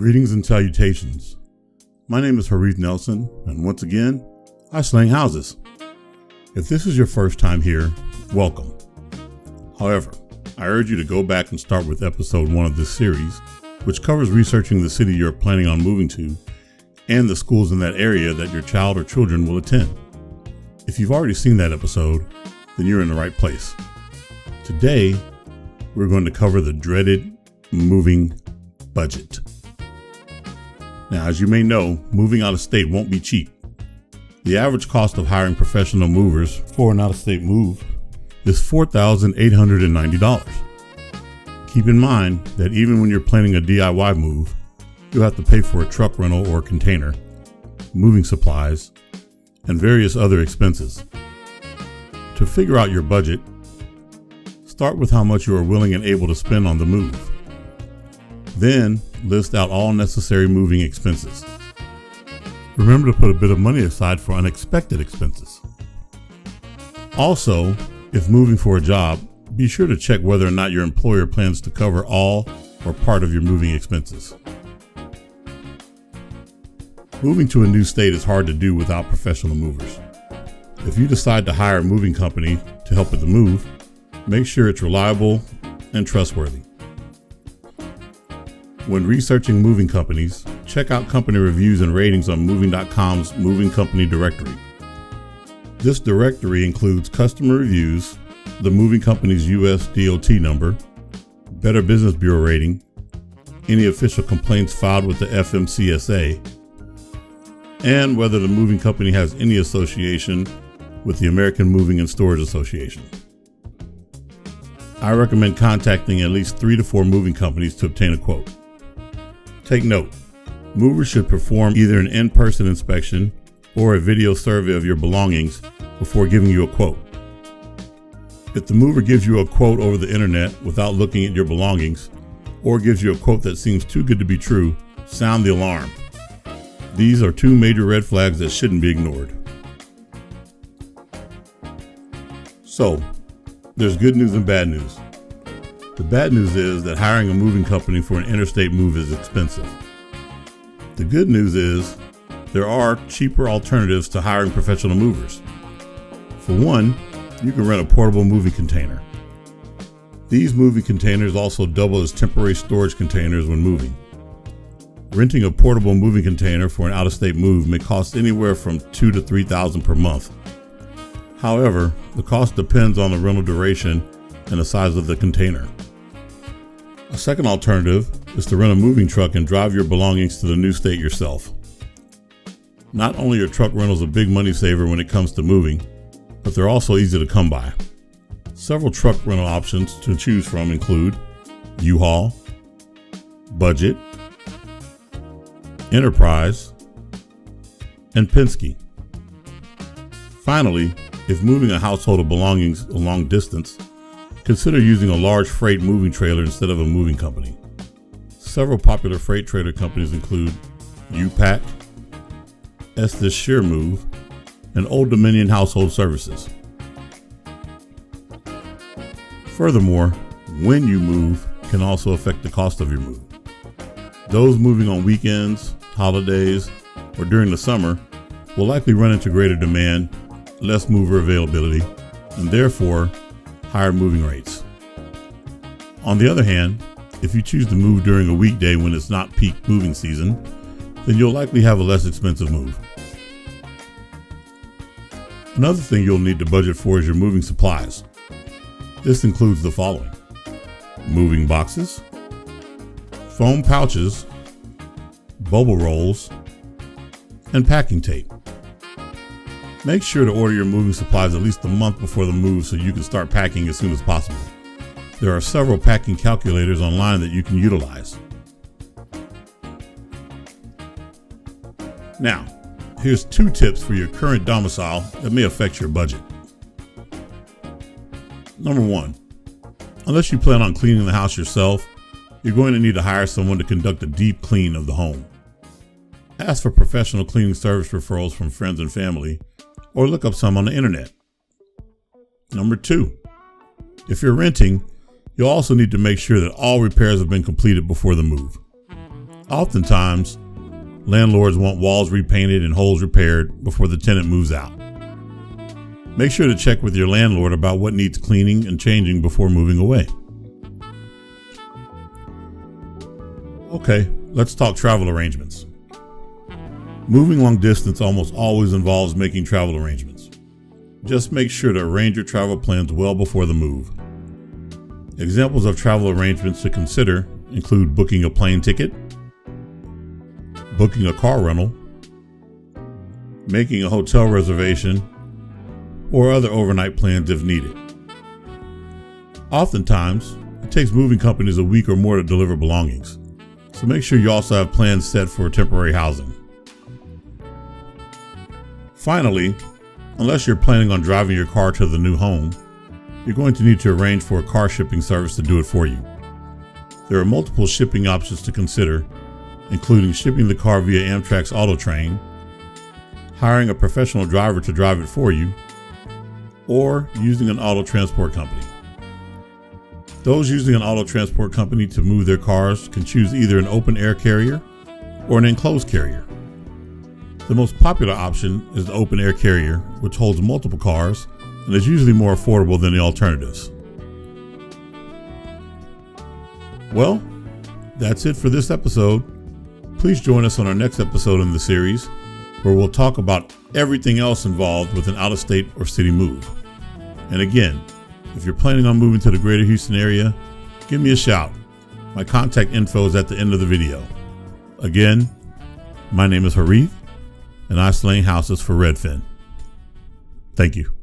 Greetings and salutations. My name is Harith Nelson, and once again, I slang houses. If this is your first time here, welcome. However, I urge you to go back and start with episode 1 of this series, which covers researching the city you're planning on moving to and the schools in that area that your child or children will attend. If you've already seen that episode, then you're in the right place. Today, we're going to cover the dreaded moving budget. Now, as you may know, moving out of state won't be cheap. The average cost of hiring professional movers for an out-of-state move is $4,890. Keep in mind that even when you're planning a DIY move, you'll have to pay for a truck rental or container, moving supplies, and various other expenses. To figure out your budget, start with how much you are willing and able to spend on the move. Then list out all necessary moving expenses. Remember to put a bit of money aside for unexpected expenses. Also, if moving for a job, be sure to check whether or not your employer plans to cover all or part of your moving expenses. Moving to a new state is hard to do without professional movers. If you decide to hire a moving company to help with the move, make sure it's reliable and trustworthy. When researching moving companies, check out company reviews and ratings on moving.com's Moving Company Directory. This directory includes customer reviews, the moving company's US DOT number, Better Business Bureau rating, any official complaints filed with the FMCSA, and whether the moving company has any association with the American Moving and Storage Association. I recommend contacting at least 3 to 4 moving companies to obtain a quote. Take note, movers should perform either an in-person inspection or a video survey of your belongings before giving you a quote. If the mover gives you a quote over the internet without looking at your belongings, or gives you a quote that seems too good to be true, sound the alarm. These are 2 major red flags that shouldn't be ignored. So, there's good news and bad news. The bad news is that hiring a moving company for an interstate move is expensive. The good news is there are cheaper alternatives to hiring professional movers. For one, you can rent a portable moving container. These moving containers also double as temporary storage containers when moving. Renting a portable moving container for an out-of-state move may cost anywhere from $2,000 to $3,000 per month. However, the cost depends on the rental duration and the size of the container. A second alternative is to rent a moving truck and drive your belongings to the new state yourself. Not only are truck rentals a big money saver when it comes to moving, but they're also easy to come by. Several truck rental options to choose from include U-Haul, Budget, Enterprise, and Penske. Finally, if moving a household of belongings a long distance, consider using a large freight moving trailer instead of a moving company. Several popular freight trailer companies include U-Pack, Estes Sheer Move, and Old Dominion Household Services. Furthermore, when you move can also affect the cost of your move. Those moving on weekends, holidays, or during the summer will likely run into greater demand, less mover availability, and therefore higher moving rates. On the other hand, if you choose to move during a weekday when it's not peak moving season, then you'll likely have a less expensive move. Another thing you'll need to budget for is your moving supplies. This includes the following: moving boxes, foam pouches, bubble rolls, and packing tape. Make sure to order your moving supplies at least a month before the move so you can start packing as soon as possible. There are several packing calculators online that you can utilize. Now, here's 2 tips for your current domicile that may affect your budget. Number 1, unless you plan on cleaning the house yourself, you're going to need to hire someone to conduct a deep clean of the home. Ask for professional cleaning service referrals from friends and family, or look up some on the internet. Number 2, if you're renting, you'll also need to make sure that all repairs have been completed before the move. Oftentimes, landlords want walls repainted and holes repaired before the tenant moves out. Make sure to check with your landlord about what needs cleaning and changing before moving away. Okay, let's talk travel arrangements. Moving long distance almost always involves making travel arrangements. Just make sure to arrange your travel plans well before the move. Examples of travel arrangements to consider include booking a plane ticket, booking a car rental, making a hotel reservation, or other overnight plans if needed. Oftentimes, it takes moving companies a week or more to deliver belongings, so make sure you also have plans set for temporary housing. Finally, unless you're planning on driving your car to the new home, you're going to need to arrange for a car shipping service to do it for you. There are multiple shipping options to consider, including shipping the car via Amtrak's Auto Train, hiring a professional driver to drive it for you, or using an auto transport company. Those using an auto transport company to move their cars can choose either an open air carrier or an enclosed carrier. The most popular option is the open air carrier, which holds multiple cars and is usually more affordable than the alternatives. Well, that's it for this episode. Please join us on our next episode in the series, where we'll talk about everything else involved with an out-of-state or city move. And again, if you're planning on moving to the greater Houston area, give me a shout. My contact info is at the end of the video. Again, my name is Harith, and I slang houses for Redfin. Thank you.